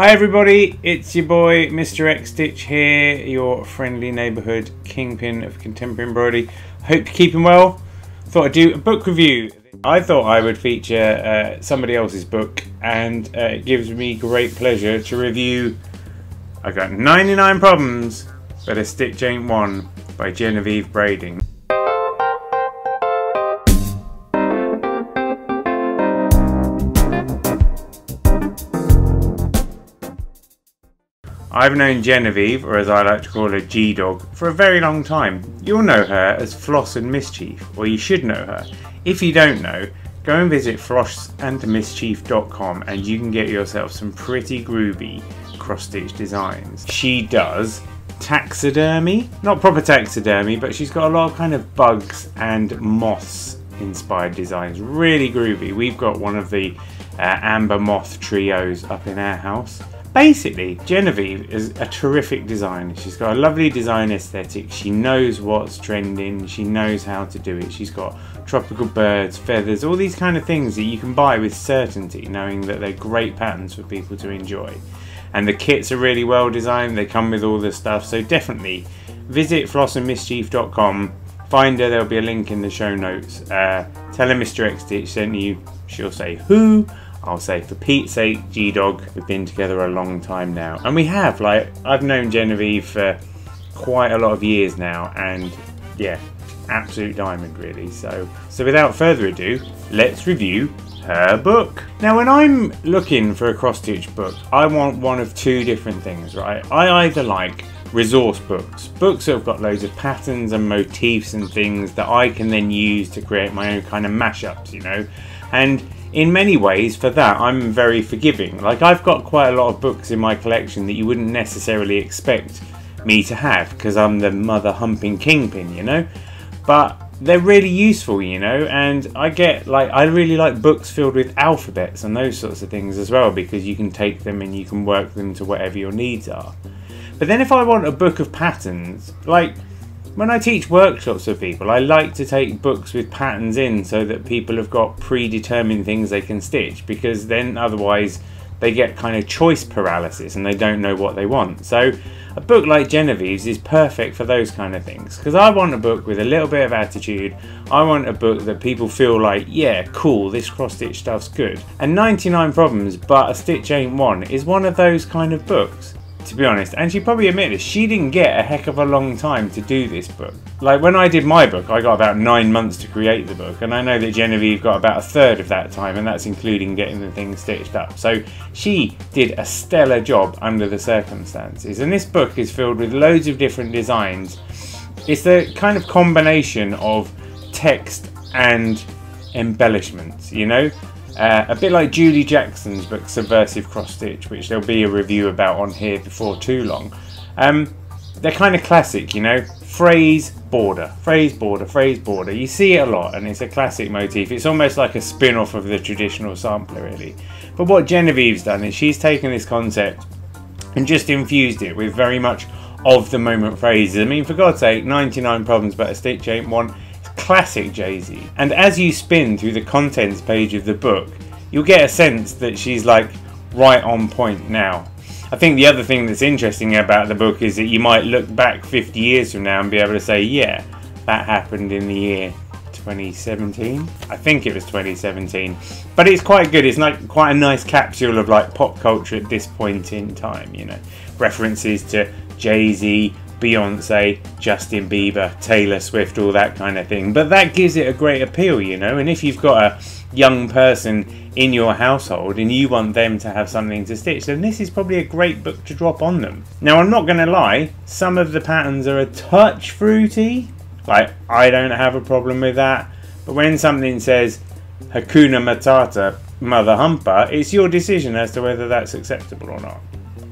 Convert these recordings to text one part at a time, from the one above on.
Hi everybody, it's your boy Mr. X Stitch here, your friendly neighbourhood kingpin of contemporary embroidery. Hope you're keeping well. Thought I'd do a book review. I thought I would feature somebody else's book, and it gives me great pleasure to review I Got 99 Problems But a Stitch Ain't One by Genevieve Brading. I've known Genevieve, or as I like to call her, G-Dog, for a very long time. You'll know her as Floss Mischief, or you should know her. If you don't know, go and visit flossmischief.com and you can get yourself some pretty groovy cross-stitch designs. She does taxidermy, not proper taxidermy, but she's got a lot of kind of bugs and moths inspired designs. Really groovy. We've got one of the amber moth trios up in our house. Basically, Genevieve is a terrific designer. She's got a lovely design aesthetic. She knows what's trending. She knows how to do it. She's got tropical birds, feathers, all these kind of things that you can buy with certainty, knowing that they're great patterns for people to enjoy. And the kits are really well designed. They come with all the stuff. So definitely visit flossmischief.com. Find her. There'll be a link in the show notes. Tell her Mr. X Stitch sent you. She'll say who. I'll say, for Pete's sake, G-Dog, we've been together a long time now. And we have, like, I've known Genevieve for quite a lot of years now, and yeah, absolute diamond really. So without further ado, let's review her book. Now when I'm looking for a cross-stitch book, I want one of two different things, right? I either like resource books that have got loads of patterns and motifs and things that I can then use to create my own kind of mashups, you know? And in many ways, for that, I'm very forgiving. Like, I've got quite a lot of books in my collection that you wouldn't necessarily expect me to have, because I'm the mother humping kingpin, you know? But they're really useful, you know? And I really like books filled with alphabets and those sorts of things as well, because you can take them and you can work them to whatever your needs are. But then if I want a book of patterns, like, when I teach workshops for people, I like to take books with patterns in so that people have got predetermined things they can stitch, because then otherwise they get kind of choice paralysis and they don't know what they want. So a book like Genevieve's is perfect for those kind of things, because I want a book with a little bit of attitude. I want a book that people feel like, yeah, cool, this cross-stitch stuff's good. And 99 Problems But a Stitch Ain't One is one of those kind of books, to be honest. And she probably admitted she didn't get a heck of a long time to do this book. Like, when I did my book, I got about 9 months to create the book, and I know that Genevieve got about a third of that time, and that's including getting the thing stitched up. So she did a stellar job under the circumstances, and this book is filled with loads of different designs. It's the kind of combination of text and embellishments, you know? A bit like Julie Jackson's book Subversive Cross Stitch, which there'll be a review about on here before too long. They're kind of classic, you know, phrase, border, phrase, border, phrase, border. You see it a lot, and it's a classic motif. It's almost like a spin-off of the traditional sampler, really. But what Genevieve's done is she's taken this concept and just infused it with very much of the moment phrases. I mean, for God's sake, 99 Problems But a Stitch Ain't One. Classic Jay-Z. And as you spin through the contents page of the book, you'll get a sense that she's like right on point now. I think the other thing that's interesting about the book is that you might look back 50 years from now and be able to say, yeah, that happened in the year 2017. I think it was 2017. But it's quite good. It's like quite a nice capsule of like pop culture at this point in time, you know. References to Jay-Z, Beyonce, Justin Bieber, Taylor Swift, all that kind of thing. But that gives it a great appeal, you know. And if you've got a young person in your household and you want them to have something to stitch, then this is probably a great book to drop on them. Now, I'm not going to lie, some of the patterns are a touch fruity. Like, I don't have a problem with that. But when something says Hakuna Matata, Mother Humper, it's your decision as to whether that's acceptable or not.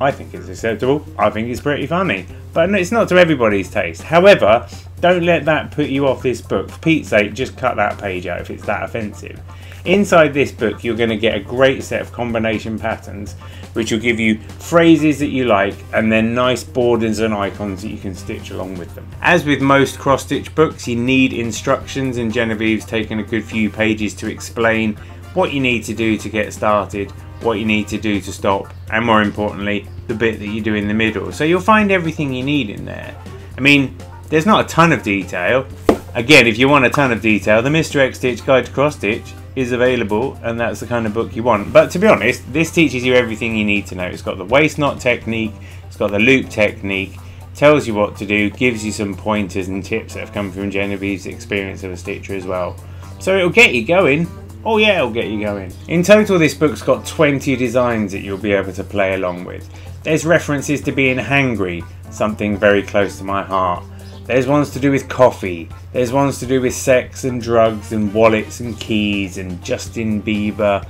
I think it's acceptable. I think it's pretty funny. But it's not to everybody's taste. However, don't let that put you off this book. For Pete's sake, just cut that page out if it's that offensive. Inside this book, you're going to get a great set of combination patterns, which will give you phrases that you like, and then nice borders and icons that you can stitch along with them. As with most cross-stitch books, you need instructions, and Genevieve's taken a good few pages to explain what you need to do to get started, what you need to do to stop, and more importantly, the bit that you do in the middle. So you'll find everything you need in there. I mean, there's not a ton of detail. Again, if you want a ton of detail, the Mr. X Stitch Guide to Cross Stitch is available, and that's the kind of book you want. But to be honest, this teaches you everything you need to know. It's got the waist knot technique, it's got the loop technique, tells you what to do, gives you some pointers and tips that have come from Genevieve's experience of a stitcher as well. So it'll get you going. Oh yeah, it'll get you going. In total, this book's got 20 designs that you'll be able to play along with. There's references to being hangry, something very close to my heart. There's ones to do with coffee. There's ones to do with sex and drugs and wallets and keys and Justin Bieber.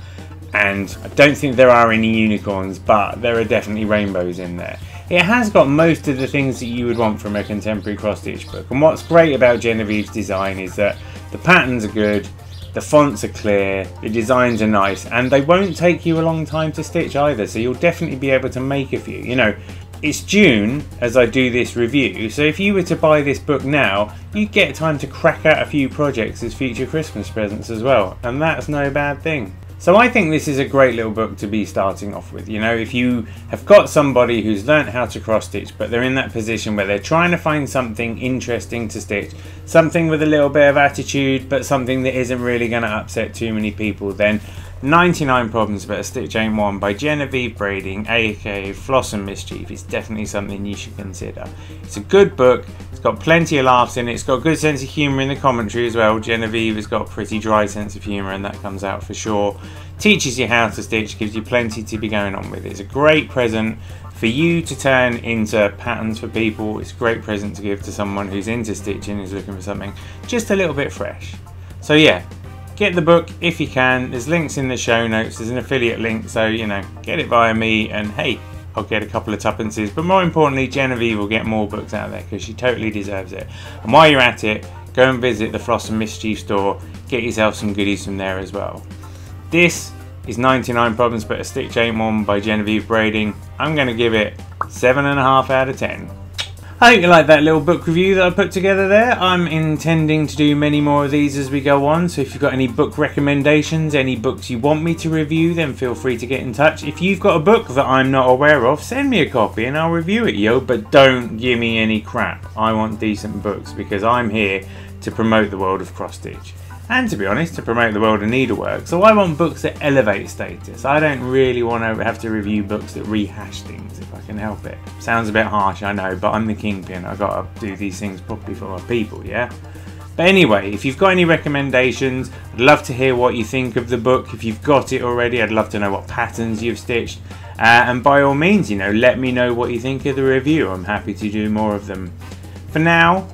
And I don't think there are any unicorns, but there are definitely rainbows in there. It has got most of the things that you would want from a contemporary cross-stitch book. And what's great about Genevieve's design is that the patterns are good, the fonts are clear, the designs are nice, and they won't take you a long time to stitch either. So you'll definitely be able to make a few. You know, it's June as I do this review, so if you were to buy this book now, you'd get time to crack out a few projects as future Christmas presents as well, and that's no bad thing. So I think this is a great little book to be starting off with. You know, if you have got somebody who's learnt how to cross stitch, but they're in that position where they're trying to find something interesting to stitch, something with a little bit of attitude, but something that isn't really going to upset too many people, then 99 Problems But a Stitch Ain't One by Genevieve Brading, aka Floss Mischief, is definitely something you should consider. It's a good book, it's got plenty of laughs in it, it's got a good sense of humour in the commentary as well. Genevieve has got a pretty dry sense of humour, and that comes out for sure. Teaches you how to stitch, gives you plenty to be going on with. It's a great present for you to turn into patterns for people. It's a great present to give to someone who's into stitching, who's looking for something just a little bit fresh. So yeah, get the book if you can. There's links in the show notes. There's an affiliate link, so you know, get it via me, and hey, I'll get a couple of tuppences. But more importantly, Genevieve will get more books out there because she totally deserves it. And while you're at it, go and visit the Floss Mischief store. Get yourself some goodies from there as well. This is 99 Problems But a Stitch Ain't One by Genevieve Brading. I'm going to give it 7.5 out of 10. I hope you like that little book review that I put together there. I'm intending to do many more of these as we go on, so if you've got any book recommendations, any books you want me to review, then feel free to get in touch. If you've got a book that I'm not aware of, send me a copy and I'll review it, yo. But don't give me any crap. I want decent books because I'm here to promote the world of cross stitch. And to be honest, to promote the world of needlework. So I want books that elevate status. I don't really want to have to review books that rehash things if I can help it. Sounds a bit harsh, I know, but I'm the kingpin. I've got to do these things properly for my people, yeah? But anyway, if you've got any recommendations, I'd love to hear what you think of the book. If you've got it already, I'd love to know what patterns you've stitched. And by all means, you know, let me know what you think of the review. I'm happy to do more of them. For now,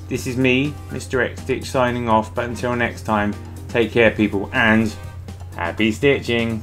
this is me, Mr. X Stitch, signing off, but until next time, take care people, and happy stitching!